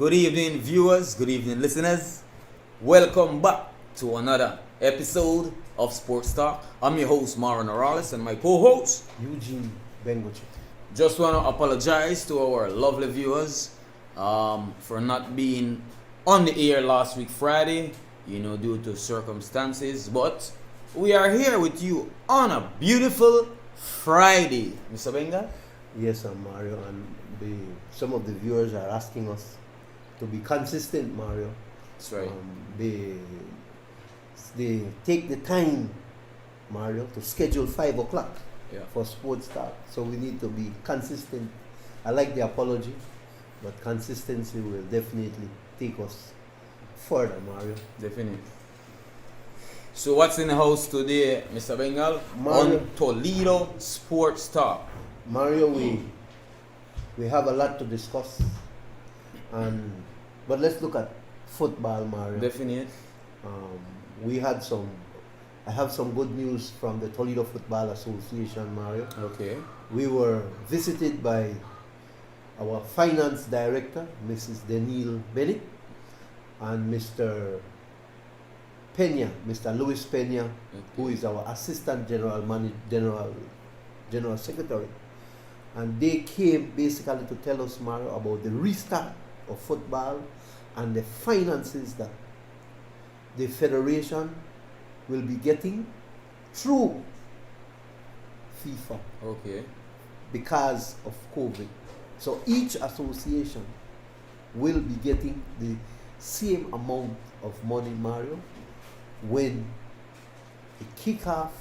Good evening, viewers. Good evening, listeners. Welcome back to another episode of Sports Talk. I'm your host, Mara Norales, and my co-host, Eugene Bengochi. Just want to apologize to our lovely viewers for not being on the air last week, Friday, due to circumstances. But we are here with you on a beautiful Friday. Mr. Benga? Yes, I'm Mario, and some of the viewers are asking us to be consistent, Mario. That's right. They take the time, Mario, to schedule 5 o'clock for sports start. So we need to be consistent. I like the apology, but consistency will definitely take us further, Mario. Definitely. So what's in the house today, Mr. Bengal? Mario. On Toledo Sports Talk. Mario, we have a lot to discuss, but let's look at football, Mario. Definitely. I have some good news from the Toledo Football Association, Mario. Okay. We were visited by our finance director, Mrs. Daniel Bennett, and Mr. Luis Pena, who is our assistant general secretary. And they came basically to tell us, Mario, about the restart of football and the finances that the federation will be getting through FIFA. Okay. Because of COVID. So each association will be getting the same amount of money, Mario, when the kickoff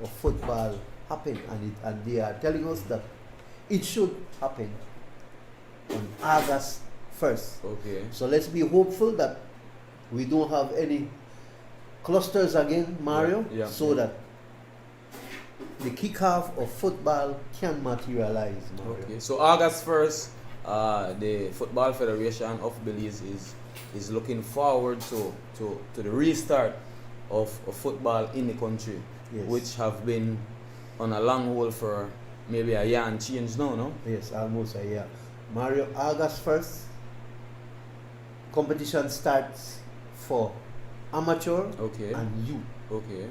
of football happen, and they are telling us that it should happen on August 1st. Okay. So let's be hopeful that we don't have any clusters again, Mario, so that the kickoff of football can materialize, Mario. Okay. So August 1st, the Football Federation of Belize is looking forward to the restart of football in the country, which have been on a long hold for maybe a year and change now, no? Yes, almost a year. Mario, August 1st, competition starts for amateur and youth. Okay.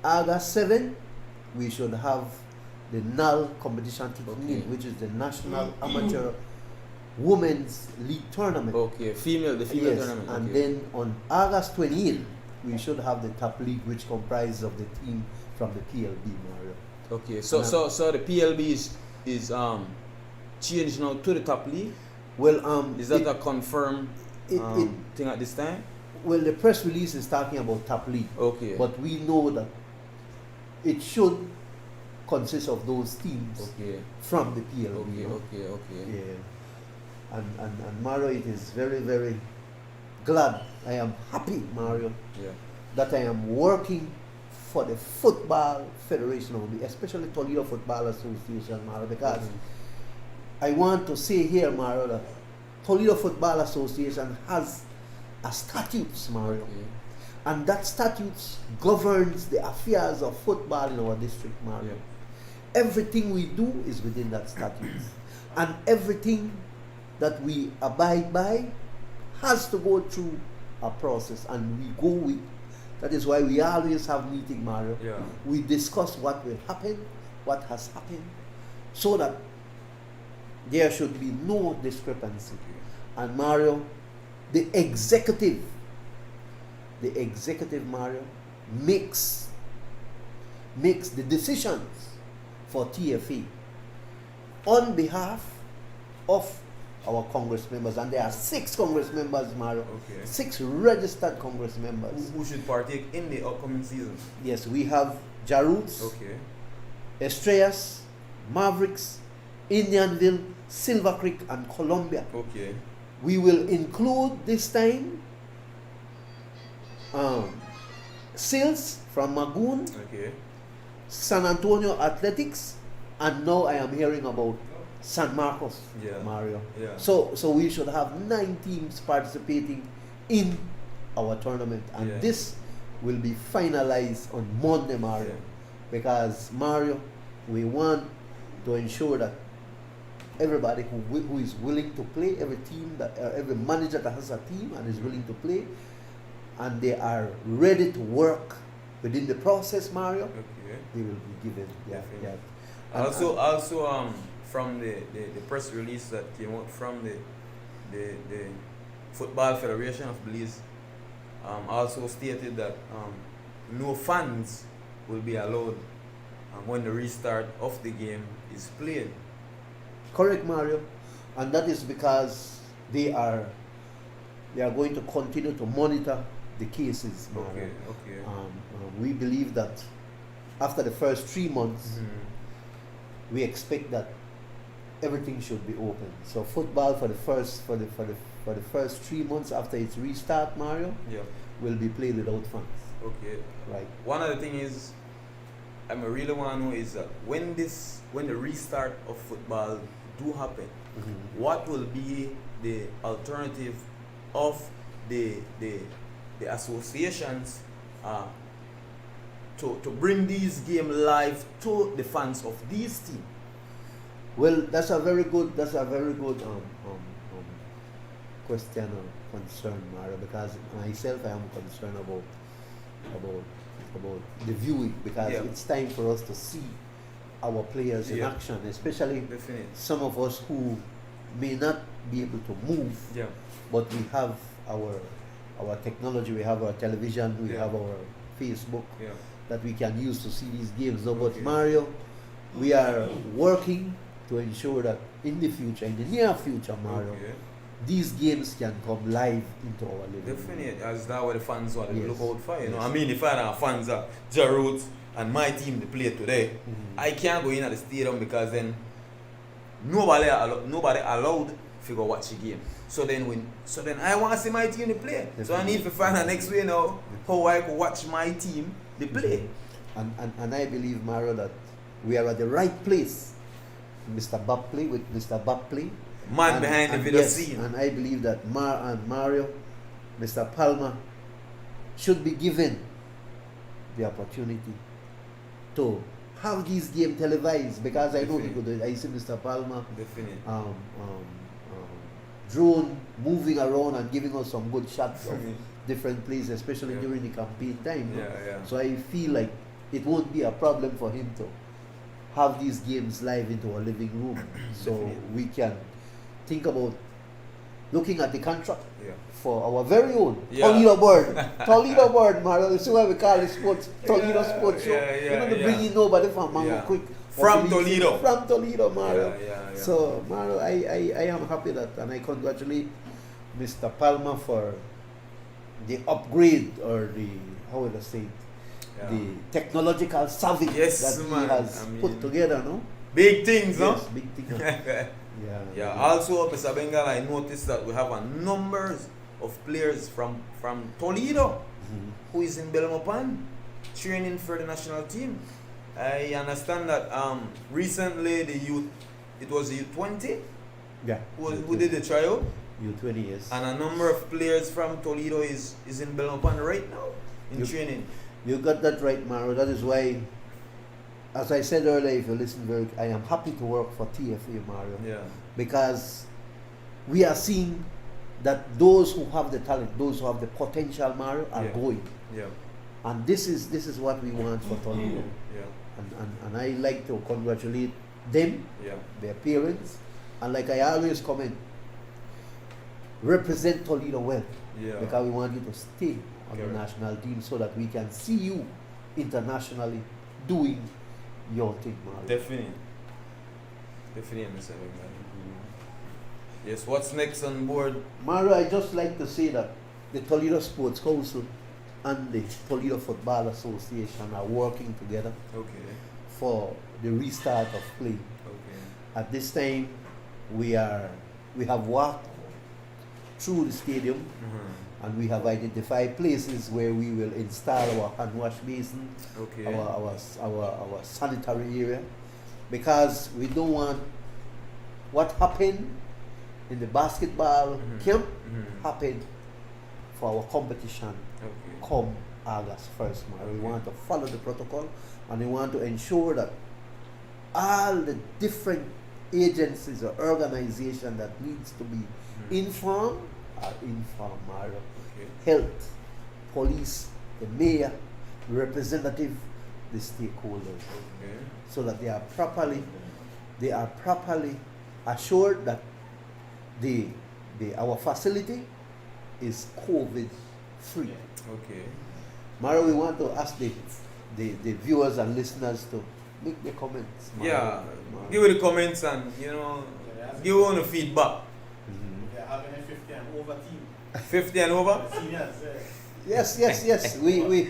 August 7th, we should have the NAL competition kicking in, which is the National Amateur Women's League Tournament. Okay, the female tournament. And then on August 28th, we should have the top league, which comprises of the team from the PLB, Mario. Okay, so the PLB is changed now to the top league. Well, is that a confirmed thing at this time? Well, the press release is talking about top league. Okay. But we know that it should consist of those teams from the PLB. Okay. Yeah. And Mario, it is very, very glad. I am happy, Mario, that I am working for the Football Federation only, especially Toledo Football Association, Mario, because I want to say here, Mario, that Toledo Football Association has a statutes, Mario, and that statutes governs the affairs of football in our district, Mario. Everything we do is within that statutes, and everything that we abide by has to go through a process, and we go with. That is why we always have meeting, Mario. We discuss what will happen, what has happened, so that there should be no discrepancy. And Mario, the executive, Mario, makes the decisions for TFA on behalf of our Congress members, and there are 6 Congress members, Mario. 6 registered Congress members. Who should partake in the upcoming season? Yes, we have Jaroots, Estrellas, Mavericks, Indianville, Silver Creek, and Columbia. We will include this time Sales from Magoon, San Antonio Athletics, and now I am hearing about San Marcos, Mario. So we should have 9 teams participating in our tournament, and this will be finalized on Monday, Mario. Because Mario, we want to ensure that everybody who is willing to play, every team that every manager that has a team and is willing to play, and they are ready to work within the process, Mario. Okay. They will be given. Yeah. Also, from the press release that came out from the Football Federation of Belize, also stated that no fans will be allowed when the restart of the game is played. Correct, Mario, and that is because they are going to continue to monitor the cases, Mario. Okay. We believe that after the first 3 months, we expect that everything should be open. So football for the first 3 months after its restart, Mario, will be played without fans. Okay. Right. One other thing is, I really want to know is that when the restart of football do happen, what will be the alternative of the associations to bring these games live to the fans of these teams? Well, that's a very good question or concern, Mario, because myself I am concerned about the viewing, because it's time for us to see our players in action, especially some of us who may not be able to move, but we have our technology, we have our television, we have our Facebook that we can use to see these games. No, but Mario, we are working to ensure that in the future, in the near future, Mario, these games can come live into our living room. Definitely, as that what the fans want to look out for. You know, I mean, if I have fans are Jarrod and my team they play today, I can't go in at the stadium because then nobody allowed to go watch the game. So then I want to see my team they play. So I need to find the next way now how I can watch my team they play. And I believe, Mario, that we are at the right place, Mr. Bapplay. Man behind the video scene. And I believe that Mario, Mr. Palmer, should be given the opportunity to have these games televised, because I know he could do it. I see Mr. Palmer drone moving around and giving us some good shots of different places, especially during the campaign time. So I feel like it won't be a problem for him to have these games live into our living room. So we can think about looking at the contract for our very own Toledo Bird, Mario. This is why we call it sports, Toledo Sports Show. You know, to bring in nobody from Mango Quick. From Toledo. From Toledo, Mario. So, Mario, I am happy that, and I congratulate Mr. Palmer for the upgrade, or the, how would I say it, the technological savvy that he has put together, no? Big things, no? Yes, big things. Also, Mr. Bengal, I noticed that we have a numbers of players from Toledo who is in Belmopan training for the national team. I understand that recently it was the U20 who did the trial. U20, yes. And a number of players from Toledo is in Belmopan right now in training. You got that right, Mario. That is why, as I said earlier, if you listen I am happy to work for TFA, Mario. Because we are seeing that those who have the talent, those who have the potential, Mario, are going. And this is what we want for Toledo. And I like to congratulate them, their parents, and like I always comment, represent Toledo well, because we want you to stay on the national team so that we can see you internationally doing your thing, Mario. Definitely, Mr. Yes, what's next on board? Mario, I just like to say that the Toledo Sports Council and the Toledo Football Association are working together for the restart of play. At this time, we have walked through the stadium, and we have identified places where we will install our hand wash basin, our sanitary area, because we don't want what happened in the basketball camp happen for our competition come August 1st. We want to follow the protocol, and we want to ensure that all the different agencies or organization that needs to be informed are informed, Mario. Okay. Health, police, the mayor, the representative, the stakeholders, Okay. so that they are properly assured that our facility is COVID free. Okay. Mario, we want to ask the viewers and listeners to make their comments. Mario. Yeah, give the comments and give on the feedback. They're having a 50 and over team. 50 and over? Seniors, Yes. We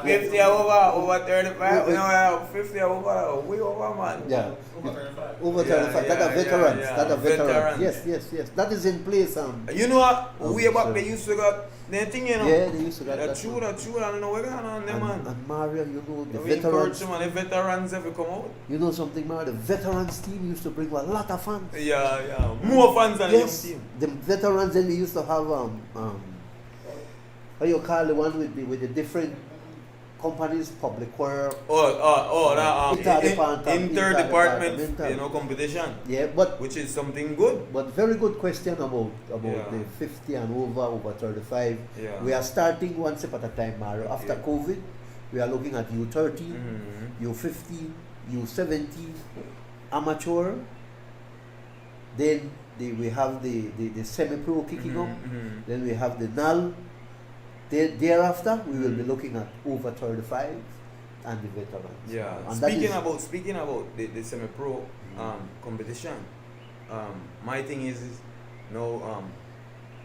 50 over 35? No, 50 over, we over, man. yeah. Over 35. Over 35. Yeah, that are veterans. yeah. That are veterans. Veterans. Yes. That is in place. You know what? Oh, Way back sure. they used to got their thing, Yeah, they used to get That's true, I don't know what's going on there, man. And Mario, you know the We encourage veterans. them, and the veterans ever come out. You know something, Mario? The veterans team used to bring a lot of fans. Yeah. More fans than Yes, the young team. the veterans. Then we used to have how you call the one with the different companies, public work. That Interdepartmental. competition, Yeah, but which is something good. very good question about Yeah. the 50 and over 35. Yeah. We are starting one step at a time, Mario. After Okay. COVID, we are looking at U13, Mhm. U15, U17, amateur. Then we have the semi-pro kicking up. Mhm. Then we have the null. Thereafter, we will be looking at over 35 and the veterans. Yeah. And that is- Speaking about the semi-pro competition, my thing is now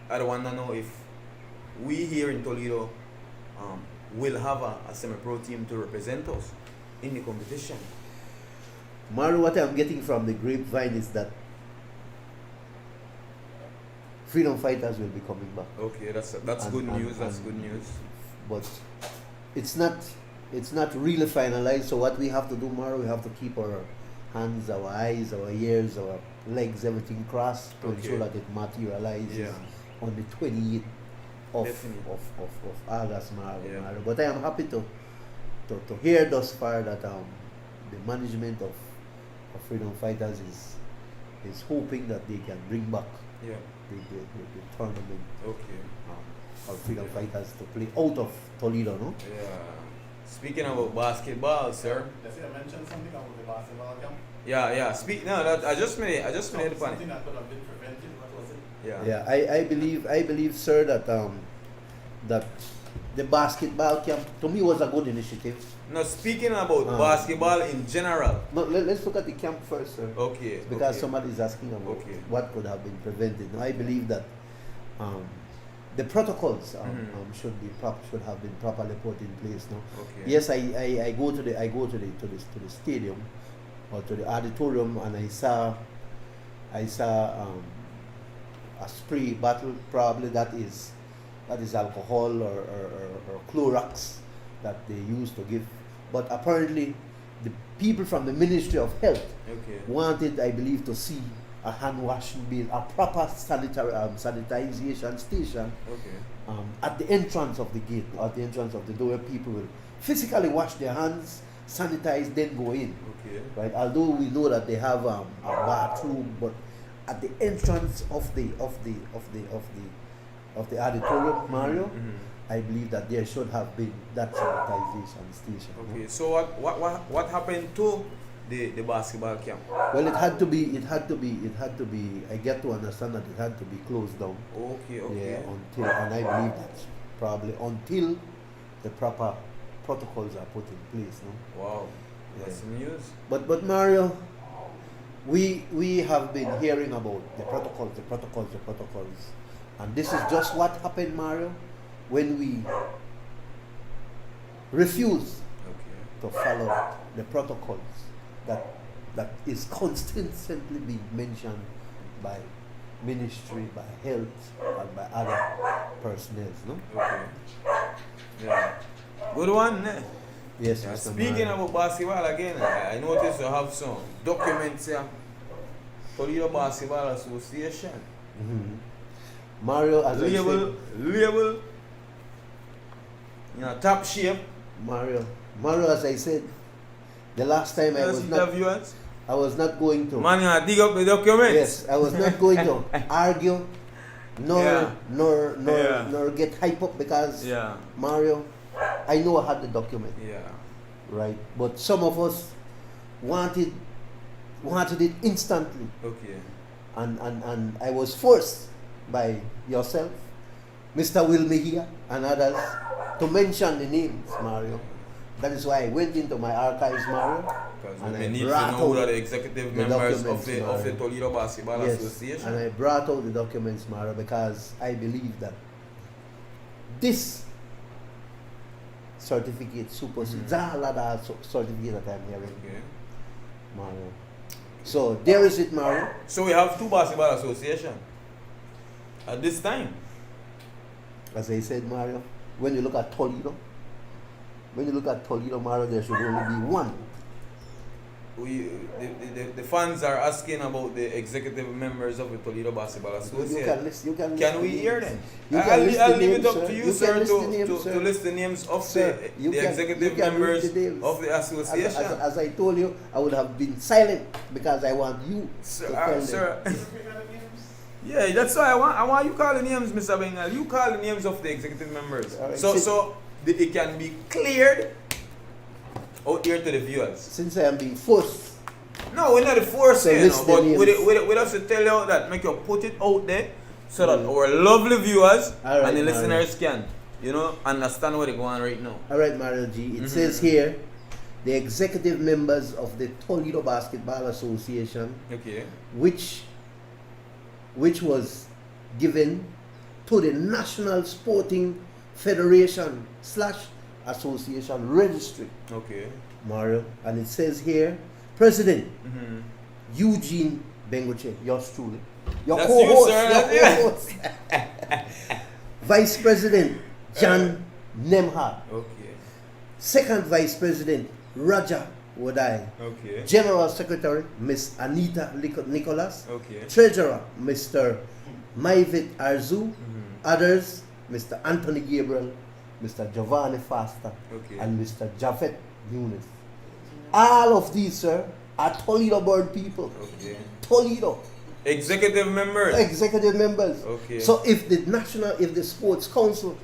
I don't want to know if we here in Toledo will have a semi-pro team to represent us in the competition. Mario, what I'm getting from the grapevine is that freedom fighters will be coming back. Okay, that's And- good and- news. That's and- good news. But it's not really finalized. So what we have to do, Mario, we have to keep our hands, our eyes, our ears, our legs, everything crossed to Okay. ensure that it materializes Yeah. on the 28th of Definitely. August, Mario. Yeah. But I am happy to hear thus far that the management of freedom fighters is hoping that they can bring back Yeah. the tournament Okay. of freedom fighters to play out of Toledo, no? Yeah. Speaking about basketball, sir. Let's say I mentioned something about the basketball camp. Yeah. I just made it the Something point. that could have been prevented. What was it? Yeah. Yeah, I believe, sir, that that the basketball camp to me was a good initiative. Now speaking about Ah. basketball in general. No, let's look at the camp first, sir. Okay. Because okay. somebody is asking about Okay. what could have been prevented. Now, I believe that the protocols Mhm. should have been properly put in place. Now, Okay. yes, I go to the stadium or to the auditorium and I saw a spray bottle, probably that is alcohol or Clorox that they used to give. But apparently, the people from the Ministry of Health Okay. wanted, I believe, to see a hand washing bin, a proper sanitization station Okay. at the entrance of the gate, at the entrance of the door, where people will physically wash their hands, sanitize, then go in. Okay. Right? Although we know that they have a bathroom, but at the entrance of the auditorium, Mario, Mhm. I believe that there should have been that sanitization station. no? Okay. So what happened to the basketball camp? Well, it had to be. I get to understand that it had to be closed down. Okay. Yeah, and I believe that probably until the proper protocols are put in place. No. Wow. That's Yeah. some news. But Mario, we have been hearing about the protocols, and this is just what happened, Mario, when we refuse Okay. to follow the protocols that is constantly being mentioned by ministry, by health, and by other personnel. No? Okay. Yeah. Good one. Eh? Yes, Yeah, Mr. speaking Mario. about basketball again, I noticed you have some documents here. Toledo Basketball Association. Mhm. Mario, as I said, Label. Top shape. Mario, as I said, the last time I was not. Viewers. I was not going to. Man, you dig up the documents. Yes, I was not going to argue, nor Yeah. nor get hype up because Yeah. Mario, I know I had the document, Yeah. right? But some of us wanted it instantly, Okay. and I was forced by yourself, Mr. Will Mejia, and others to mention the names, Mario. That is why I went into my archives, Mario. Because And we I need to brought know who out are the executive the members of documents, the Mario. Toledo Basketball Yes, Association. and I brought out the documents, Mario, because I believe that this certificate supersedes all other certificate that I'm hearing, Okay. Mario. So there is it, Mario. So we have two basketball associations at this time. As I said, Mario, when you look at Toledo, Mario, there should only be one. The fans are asking about the executive members of the Toledo Basketball Association. Can we hear them? I'll leave it up to you, sir, to list the names of the executive members of the association. As I told you, I would have been silent because I want you to tell them. Sir. Yeah, that's why I want you call the names, Mr. Bengal. You call the names of the executive members. All right, So it can be cleared out here to the viewers. Since I am being forced, No, we're not forcing, So list the but names. we have to tell you that, make you put it out there so that our lovely viewers All right, and the Mario. listeners can, understand what is going on right now. all right, Mario G. It says here, the executive members of the Toledo Basketball Association, Okay. which was given to the National Sporting Federation / Association Registry, Okay. Mario. And it says here, President Mm-hmm. Eugene Bengoche, yours truly. Your That's co-host, you, sir. your That's co-host. Vice President John Nemhard. Okay. Second Vice President Raja Wadai. Okay. General Secretary Miss Anita Nicholas. Okay. Treasurer Mr. Maivit Arzu. Mm-hmm. Others Mr. Anthony Gabriel, Mr. Giovanni Foster, Okay. and Mr. Jafet Nunes. All of these, sir, are Toledo board people. Okay. Toledo. Executive members. Executive members. Okay. So if the Sports Council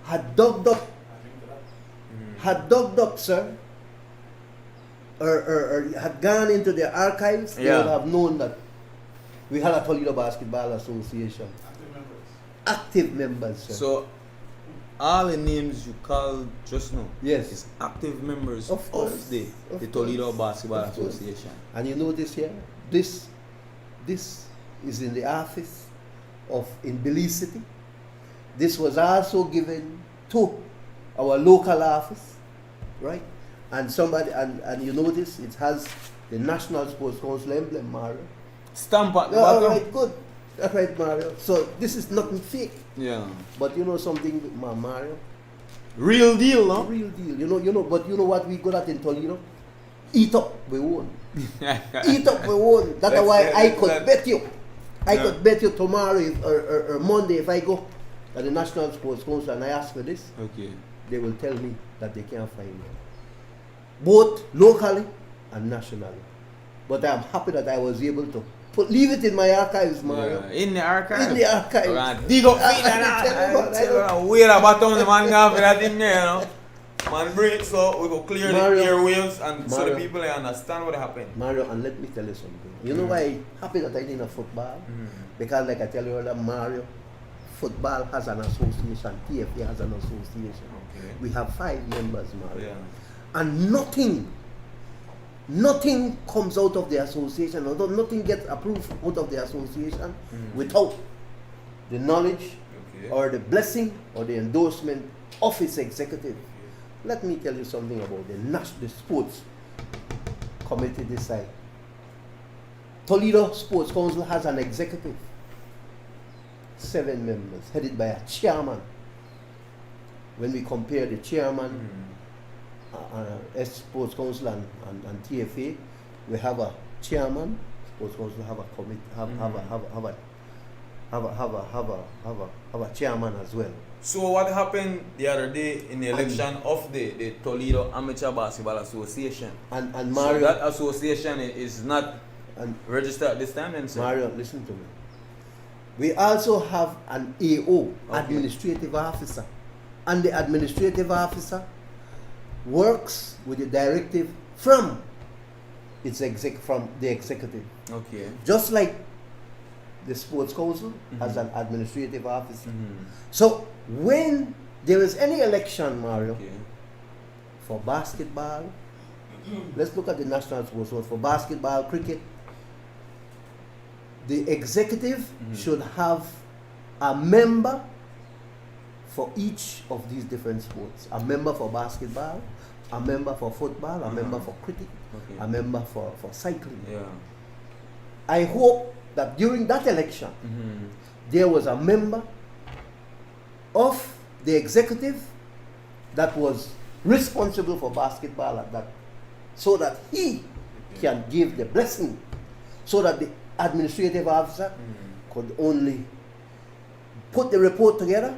had dug up, sir, or had gone into their archives, they Yeah. would have known that we had a Toledo Basketball Association. Active members, sir. So all the names you called just now Yes. is active members Of course. the Of Toledo course. Basketball Of course. Association. And you notice here, this is in the office in Belize City. This was also given to our local office, right? And and you notice it has the National Sports Council emblem, Mario. Stamp at the All bottom. right, good. All right, Mario. So this is nothing fake. Yeah. But you know something, Mario? Real deal, no? Real deal. But you know what we good at in Toledo? Eat up, we won. Eat up, we won. That's why I could bet you. I could bet you tomorrow or Monday if I go to the National Sports Council and I ask for this, Okay. they will tell me that they can't find it. Both locally and nationally. But I'm happy that I was able to leave it in my archives, Mario. Yeah. In the archive. In the archives. We're gonna dig up feet and that. We're gonna bottom the man for that in there, Man, bring it so we go clear Mario, the airwaves and so the Mario. people understand what happened. Mario, and let me tell you something. You know why I'm happy that I did a football? Because like I tell you earlier, Mario, football has an association, TFA has an association. Okay. We have 5 members, Mario. Yeah. And nothing comes out of the association, although nothing gets approved out of the association without the knowledge Okay. or the blessing or the endorsement of its executive. Let me tell you something about the sports committee this side. Toledo Sports Council has an executive, 7 members, headed by a chairman. When we compare the chairman, Sports Council and TFA, we have a chairman. Sports Council have a committee, have have a chairman as well. So what happened the other day in the election of the Toledo Amateur Basketball Association? And Mario, so that association is not registered at this time, then, sir? Mario, listen to me. We also have an AO, Okay. administrative officer, and the administrative officer works with the directive from from the executive. Okay. Just like the sports council has an administrative officer. Mm-hmm. So when there is any election, Mario, Okay. for basketball, let's look at the national sports. So for basketball, cricket, the executive should have a member for each of these different sports. A member for basketball, a member for football, a member for cricket, Okay. a member for cycling. Yeah. I hope that during that election, Mm-hmm. there was a member of the executive that was responsible for basketball at that, so that he can give the blessing, so that the administrative officer could only put the report together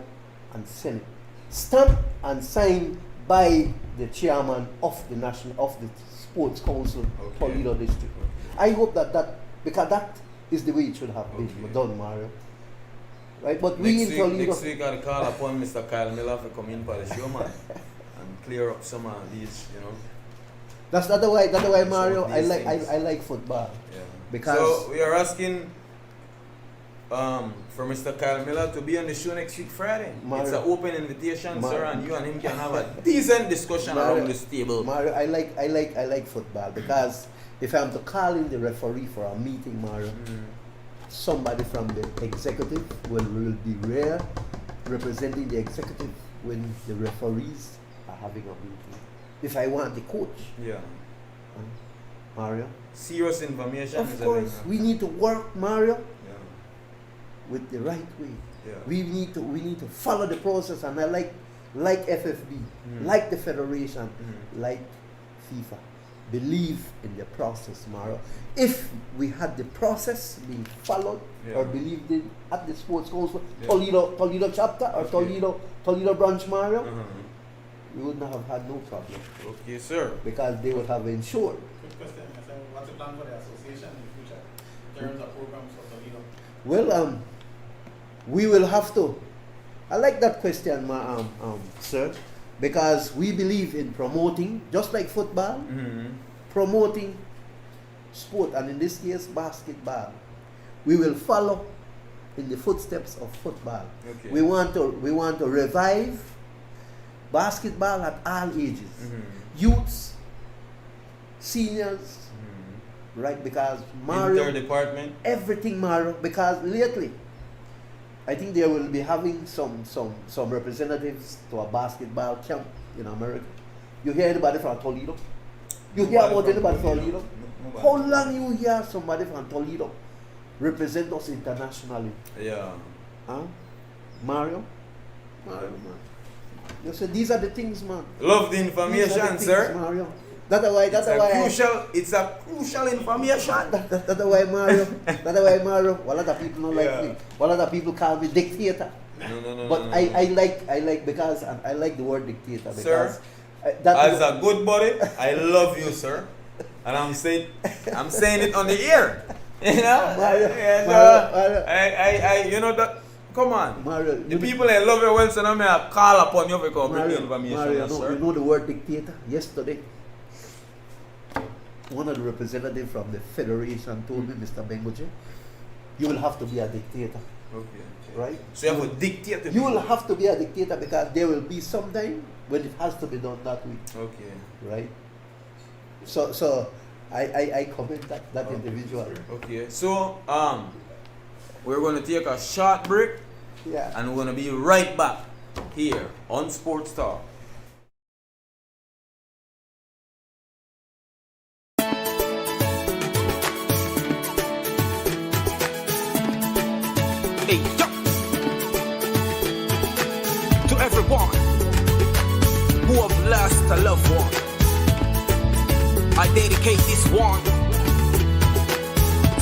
and send it, stamped and signed by the chairman of the sports council, Toledo district. I hope that because that is the way it should have been done, Mario. Right? But we in Toledo. Next week I'll call upon Mr. Kyle Miller to come in for the show, man, and clear up some of these, That's why Mario, I these like things. I like football. Yeah. Because so we are asking for Mr. Kyle Miller to be on the show next week Friday. Mario, it's an open invitation, Mario, sir, and you and him can have a decent discussion Mario, around this table. Mario, I like football because if I'm to call in the referee for a meeting, Mario, somebody from the executive will be there representing the executive when the referees are having a meeting. If I want the coach, Yeah. Mario, Serious information. of course we need to work, Mario, Yeah. with the right way. Yeah. We need to follow the process, and I like FFB, like the federation, like FIFA. Believe in the process, Mario. If we had the process being followed or believed in at the sports council, Toledo chapter or Toledo branch, Mario, we would not have had no problem. Okay, sir. Because they would have ensured. Quick question, what's the plan for the association in the future in terms of programs for Toledo? Well, we will have to. I like that question, sir, because we believe in promoting, just like football, promoting sport, and in this case, basketball. We will follow in the footsteps of football. Okay. We want to revive basketball at all ages, youths, seniors, right? Because Mario, Inter-department. everything, Mario. Because lately, I think they will be having some representatives to a basketball camp in America. You hear anybody from Toledo? You hear about anybody from Toledo? How long you hear somebody from Toledo represent us internationally? Yeah. Huh? Mario, man. You say these are the things, man. Love the These are information, the things, sir. Mario. That's why. It's a crucial information. That's why Mario. That's why Mario. A lot of people don't like me. A lot of people call me dictator. No. But I like because I like the word dictator because Sir, that as a good buddy, I love you, sir. And I'm saying it on the air. You know? Mario, And, Mario. you know that. Come on. Mario, The people that love you well, so now I call upon you because bring the information, Mario, sir. you know the word dictator? Yesterday, one of the representatives from the federation told me, Mr. Bengoje, you will have to be a dictator. Okay. Right? So you have to dictate to You will people. have to be a dictator because there will be some time when it has to be done that way. Okay. Right? So I comment that individual. Okay. So we're going to take a short break. Yeah. And we're going to be right back here on Sports Talk. Hey, yo! To everyone who have lost a loved one, I dedicate this one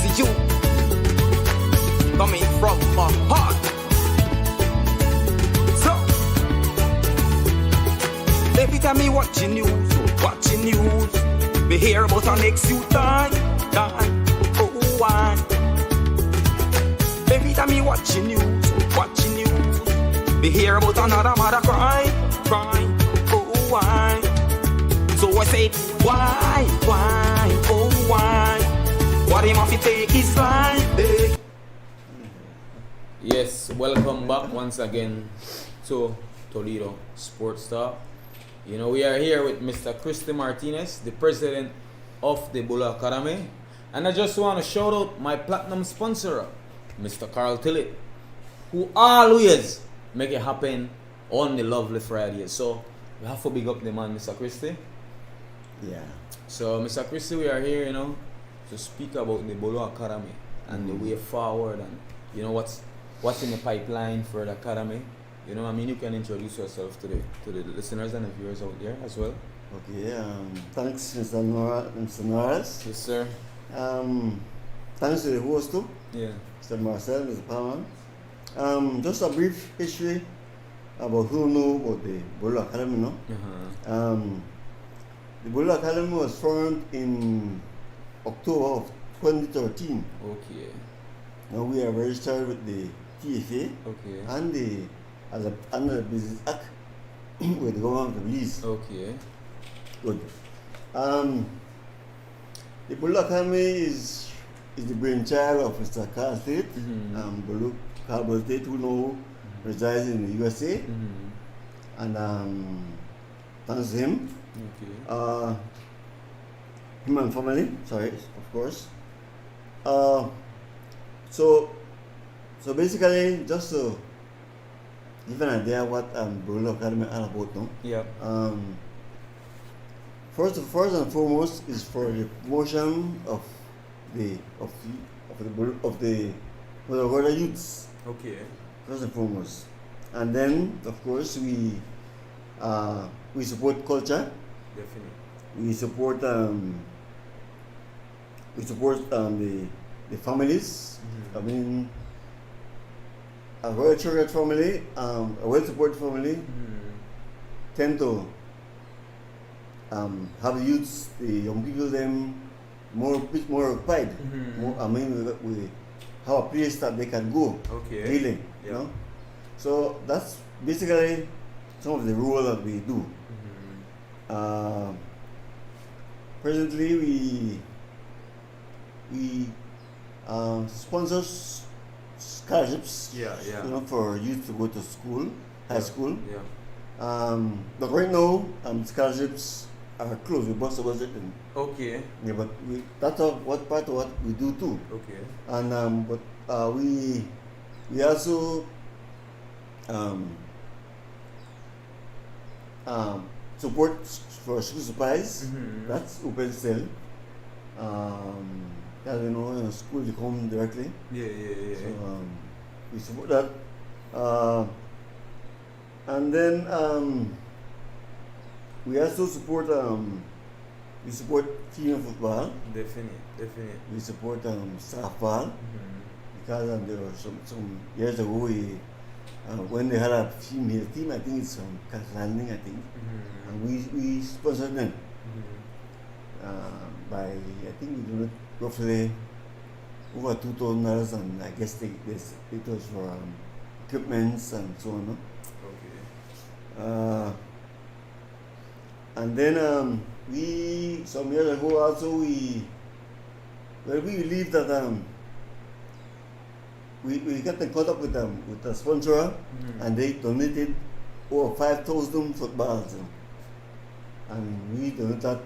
to you. coming from my heart. So, every time me watching news, me hear about our next youth die, oh why? Every time me watching news, me hear about another mother cry, oh why? So I say, why, oh why? What him have to take his life, eh? Yes, welcome back once again to Toledo Sports Talk. You know, we are here with Mr. Christy Martinez, the president of the Bull Academy. And I just want to shout out my platinum sponsor, Mr. Carl Tillett, who always make it happen on the lovely Fridays. So, we have to big up the man, Mr. Christy. Yeah. So, Mr. Christy, we are here, you know, to speak about the Bull Academy and the way forward and, you know, what's in the pipeline for the academy. You know, I mean, you can introduce yourself to the listeners and the viewers out there as well. Okay, thanks, Mr. Norris. Yes, sir. Thanks to the host too, Yeah. Mr. Marcel, Mr. Palmer. Just a brief history about who know about the Bull Academy, no? Uh-huh. The Bull Academy was formed in October of 2013. Okay. Now we are registered with the TFA Okay. and under the Business Act with the government of Belize. Okay. Good. The Bull Academy is the brainchild of Mr. Carl State, Mhm. Carl State, who now resides in the USA, Mm-hmm. and thanks to him, Okay. him and family, sorry, of course. So basically, just to give an idea what Bull Academy are about, no? Yep. First and foremost is for the promotion of the youths. Okay. First and foremost, and then of course we support culture. Definitely. We support the families. Mhm. I mean, a well-treated family, a well-supported family Mm-hmm. tend to have the youths, the young people, them bit more occupied. Mhm. More, I mean, we have a place that they can go Okay. daily, you Yeah. know. So that's basically some of the role that we do. Mm-hmm. Presently, we sponsor scholarships, Yeah. Yeah. you know, for youth to go to school, high school. Yeah. But right now, scholarships are closed. We bust the budget, and Okay. yeah, but that's what part of what we do too. Okay. And but we also support for school supplies. Mhm. That's open sale. As you know, school they come directly. Yeah. Yeah. So Yeah. we support that. And then we also support female football. Definitely. We support softball Mm-hmm. because there were some years ago when they had a female team. I think it's from Castle Landing, I think, Mm-hmm. and we sponsored them Mm-hmm. by, I think we donated roughly over $2,000, and I guess it was for equipments and so on. No? Okay. And then some years ago also we believe that we got in contact with a sponsor, Mhm. and they donated over 5,000 footballs, and we donated that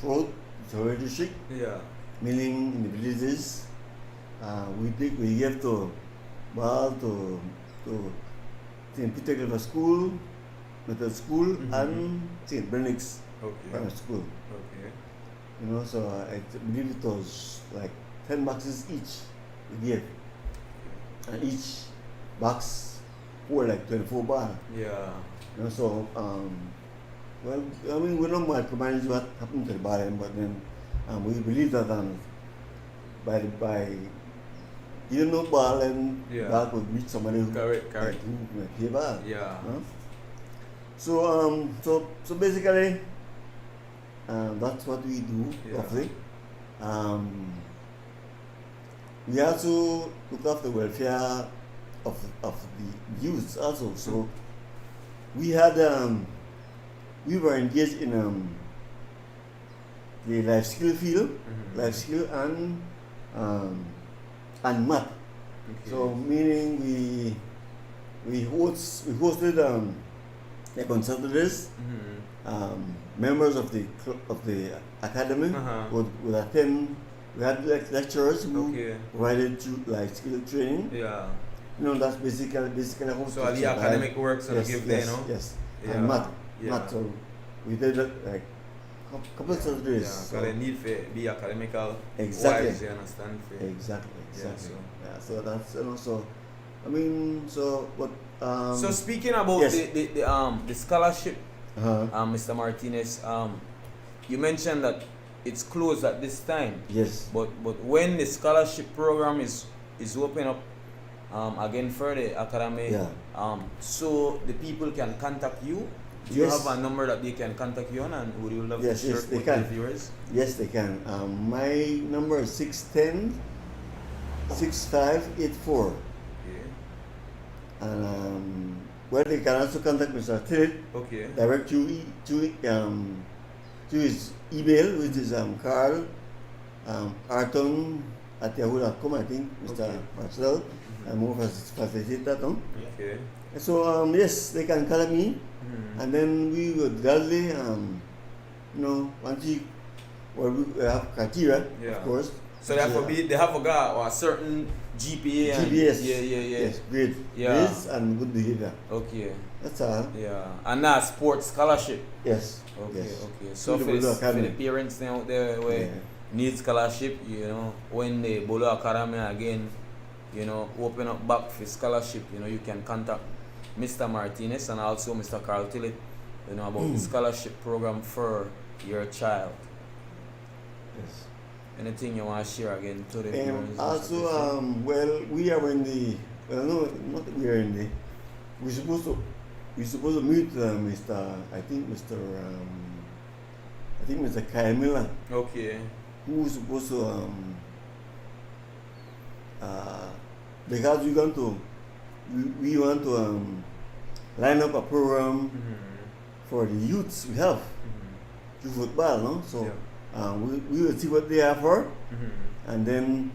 throughout the Toledo district, Yeah. meaning in the villages. We gave to ball to St. Peter River School, Middle School, Mhm. and St. Bernard's Okay. Primary School. Okay. You know, so I believe it was like 10 boxes each we gave, and each box were like 24 ball. Yeah. You know, so well, I mean, we don't micromanage what happened to the ball, but then we believe that by you don't know ball and Yeah. ball could reach somebody who Correct. who might play ball. Yeah. Huh? So basically, that's what we do Yeah. roughly. We also look after the welfare of the youth also. So we had we were engaged in the life skill field, Mhm. life skill and math. Okay. So meaning we hosted like on Saturdays, Mhm. members of the academy Uh-huh. would attend. We had lecturers who Okay. provided like skill training. Yeah. That's basically how So all the academic works and yes, give yes, there, no? yes. Yeah. And math. Yeah. Math. So we did it like couple of Saturdays. Yeah, so- because they need to be academical Exactly. wise, you understand? For, Exactly. so- Yeah. So that's also. I mean, so what? so speaking about yes. the scholarship, Uh-huh. Mr. Martinez, you mentioned that it's closed at this time, Yes. but when the scholarship program is open up again for the academy, Yeah. so the people can contact you. Do you Yes. have a number that they can contact you on, and would you love Yes, to share yes, it they with can. the viewers? Yes, they can. My number is 610-6584. Okay. And well, they can also contact Mr. Tillit Okay. direct to his email, which is Carl Arton@yahoo.com. I think Mr. Okay. Marcel, I'm more facilitate that. No? Okay. So yes, they can call me, Mhm. and then we would gladly, once we have criteria, Yeah. of course. So they have a guy or a certain GPA and GPS. yeah. Yes, grade. Yeah. Grades and good behavior. Okay. That's all. Yeah. And that's sports scholarship. Yes. Okay, Yes. okay. So Through the Bolo for the Academy. parents out there where Yeah. need scholarship, when the Bolo Academy again, open up back for scholarship, you can contact Mr. Martinez and also Mr. Carl Tillit, about the scholarship program for your child. Yes. Anything you want to share again to the viewers? Also, we are in the. No, not we are in the. We're supposed to meet Mr. I think Mr. Kaimila, Okay. who's supposed to because we want to line up a program for the youths we have to football, no? So Yeah. we will see what they are for, Mhm. and then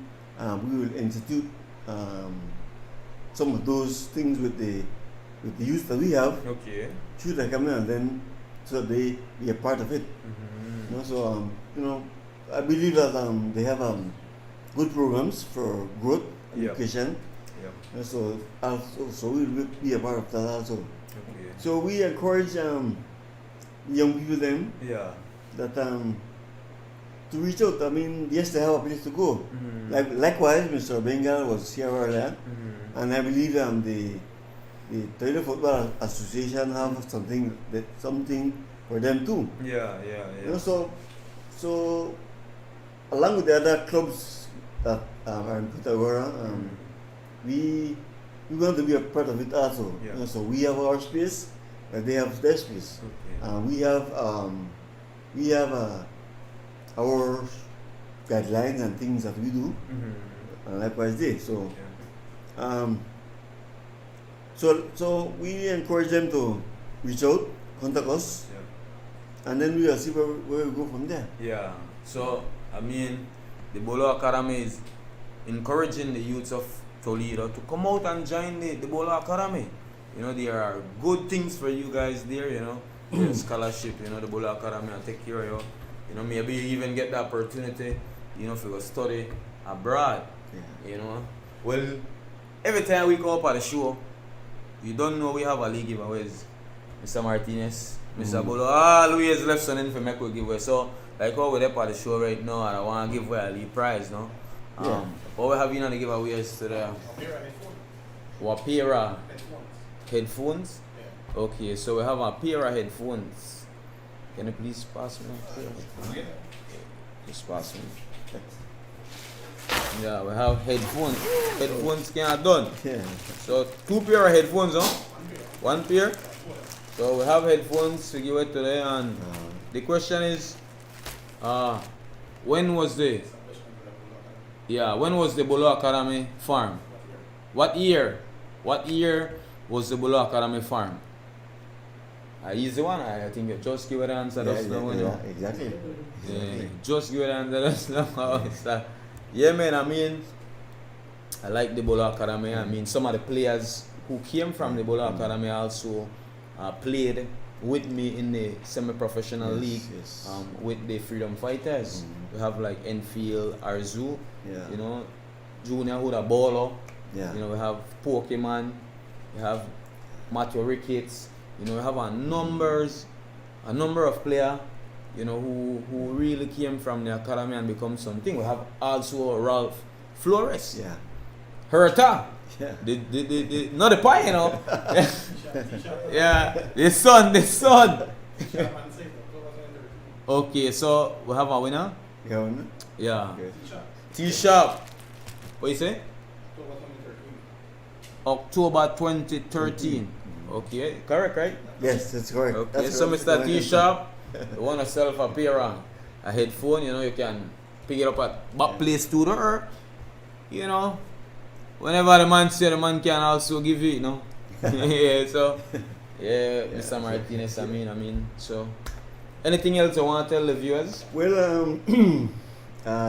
we will institute some of those things with the youth that we have Okay. through the academy, and then so they be a part of it. Mhm. So I believe that they have good programs for growth, Yeah. education. Yeah. So we will be a part of that also. Okay. So we encourage young people then Yeah. that to reach out. I mean, yes, they have a place to go. Mhm. Likewise, Mr. Bengal was here earlier, Mhm. and I believe the Toledo Football Association have something for them too. Yeah. So along with the other clubs that are in Pitagora, we want to be a part of it also. Yeah. So we have our space, they have their space. Okay. We have our guidelines and things that we do, Mhm. and likewise they. So Yeah. so we encourage them to reach out, contact us, Yeah. and then we will see where we go from there. Yeah. So the Bolo Academy is encouraging the youths of Toledo to come out and join the Bolo Academy. There are good things for you guys there. There's scholarship. The Bolo Academy will take care of you. Maybe you even get the opportunity. For go study abroad. Yeah. Well, every time we go up at the show, you don't know we have a league giveaways. Mr. Martinez, Mr. Bolo, always left something for make we give away. So, like how we're up at the show right now, and I want to give away a league prize, no? Yeah. What we have in the giveaways today? Wapira headphones. Yeah. Okay, so we have a pair of headphones. Can you please pass me a pair of headphones? Yeah. Just pass me. Yeah, we have headphones. Headphones can't done. Yeah. So 2 pair of headphones, huh? 1 pair. So we have headphones to give it today, and the question is, when was the Bolo Academy formed? What year? What year was the Bolo Academy formed? Easy one. I think you just give it an answer. Yeah, Just now, you know. exactly. Yeah, just give it an answer. Just now. Yeah, man. I mean, I like the Bolo Academy. I mean, some of the players who came from the Bolo Academy also played with me in the semi-professional league with the Freedom Fighters. We have like Enfield, Arzu, you know, Junior Huda Bolo. Yeah. You know, we have Pokemon, we have Matthew Ricketts. You know, we have a number of players, you know, who really came from the academy and become something. We have also Ralph Flores. Yeah. Herta. Yeah. Not the pie, you know. Yeah, the son. Okay, so we have a winner. Yeah. Okay. T-Sharp. What you say? October 2013. Okay, correct, right? Yes, that's correct. Okay, That's so correct. Mr. T-Sharp, you want to sell a pair a headphone, you know, you can pick it up at bapplay Studio, or, you know, whenever the man say, the man can also give you, you know. Yeah, so, yeah, Mr. Martinez, I mean, so, anything else you want to tell the viewers? Well, the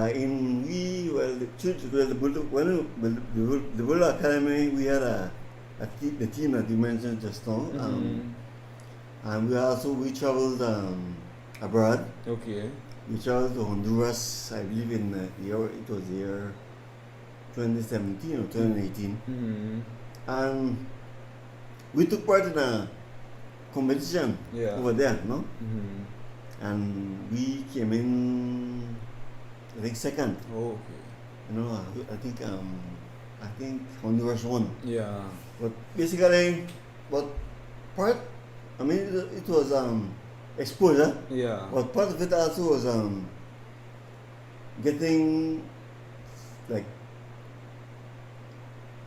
Bolo Academy, we had the team that you mentioned just now, and we traveled abroad. Okay. We traveled to Honduras, I believe in it was the year 2017 or 2018, and we took part in a competition over there, no? And we came in, I think, second. Oh, okay. You know, I think Honduras won. Yeah. But basically, it was exposure. Yeah. But part of it also was getting like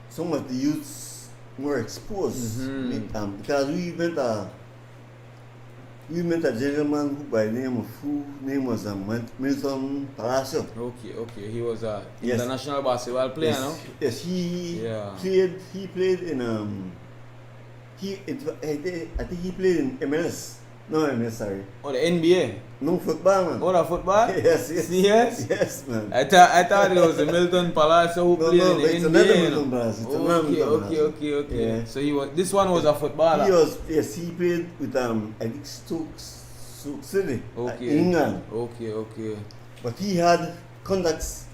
some of the youths more exposed. Because we met a gentleman by the name was Milton Palacio. Okay. He was a international basketball player, no? Yes, he played in I think he played in MLS. No, MLS, sorry. Oh, the NBA. No, football, man. Oh, the football? Yes. Yes? Yes, man. I thought it was the Milton Palacio who played in the NBA. Milton Palacio. Okay. Yeah. So this one was a footballer. He played with I think Stoke City, England. Okay. But he had contacts.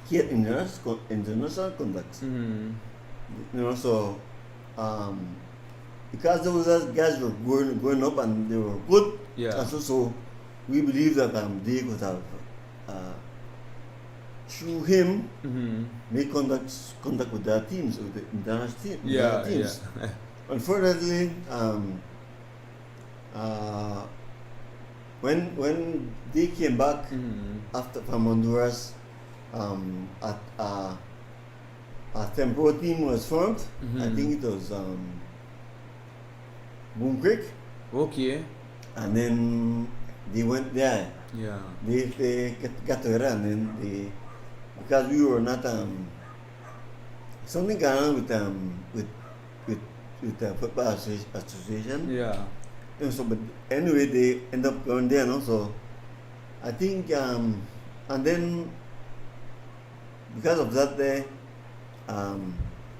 He had international contacts. You know, so because those guys were growing up and they were good. Yeah. So we believe that they could have through him make contact with their teams, with the international teams. Yeah. Unfortunately, when they came back from Honduras, a temporary team was formed. I think it was Boom Creek. Okay. And then they went there. Yeah. They got together, and then because we were not something going on with the football association. Yeah. And so, but anyway, they end up going there, no? So I think, and then because of that,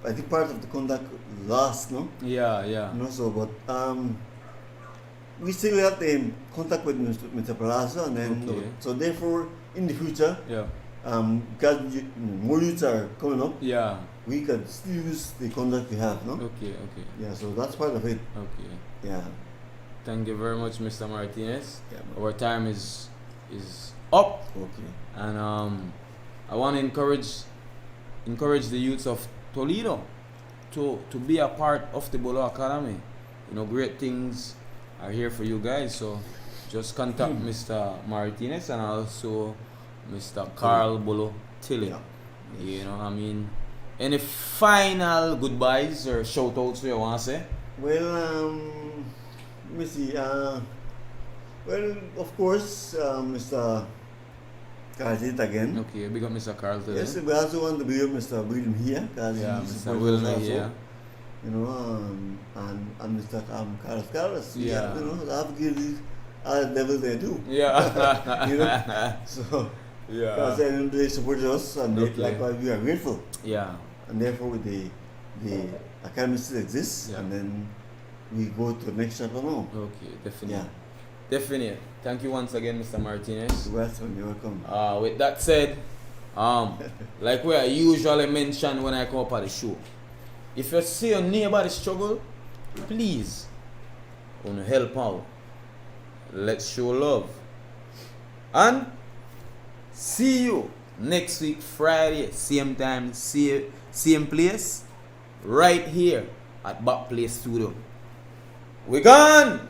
I think part of the contact lost, no? Yeah. You know, so but we still have the contact with Mr. Palazzo, and then so therefore in the future, because more youths are coming up, we can still use the contact we have, no? Okay. Yeah, so that's part of it. Okay. Yeah. Thank you very much, Mr. Martinez. Yeah, our time is up. Okay. And I want to encourage the youths of Toledo to be a part of the Bolo Academy. You know, great things are here for you guys. So just contact Mr. Martinez and also Mr. Carl Bolo Tilly. You know, I mean, any final goodbyes or shout outs you want to say? Well, let me see. Well, of course, Mr. Carlton again. Okay, big up Mr. Carlton. Yes, we also want to be Mr. William here, because Yeah, he's Mr. supporting Wilner us also, here. you know, and Mr. Carlos Carlos. Yeah. You know, I have to give these level they do. Yeah. You know, so because they supported us, and Okay. likewise we are grateful, Yeah. and therefore the academy still exists, Yeah. and then we go to the next chapter now. Okay, definitely. Yeah, Definitely. Thank you once again, Mr. Martinez. you're welcome. You're welcome. With that said, like we I usually mention when I come up at the show, if you see your neighbor struggle, please, wanna help out. Let's show love. And see you next week, Friday, same time, same place, right here at Bapplay Studio. We gone!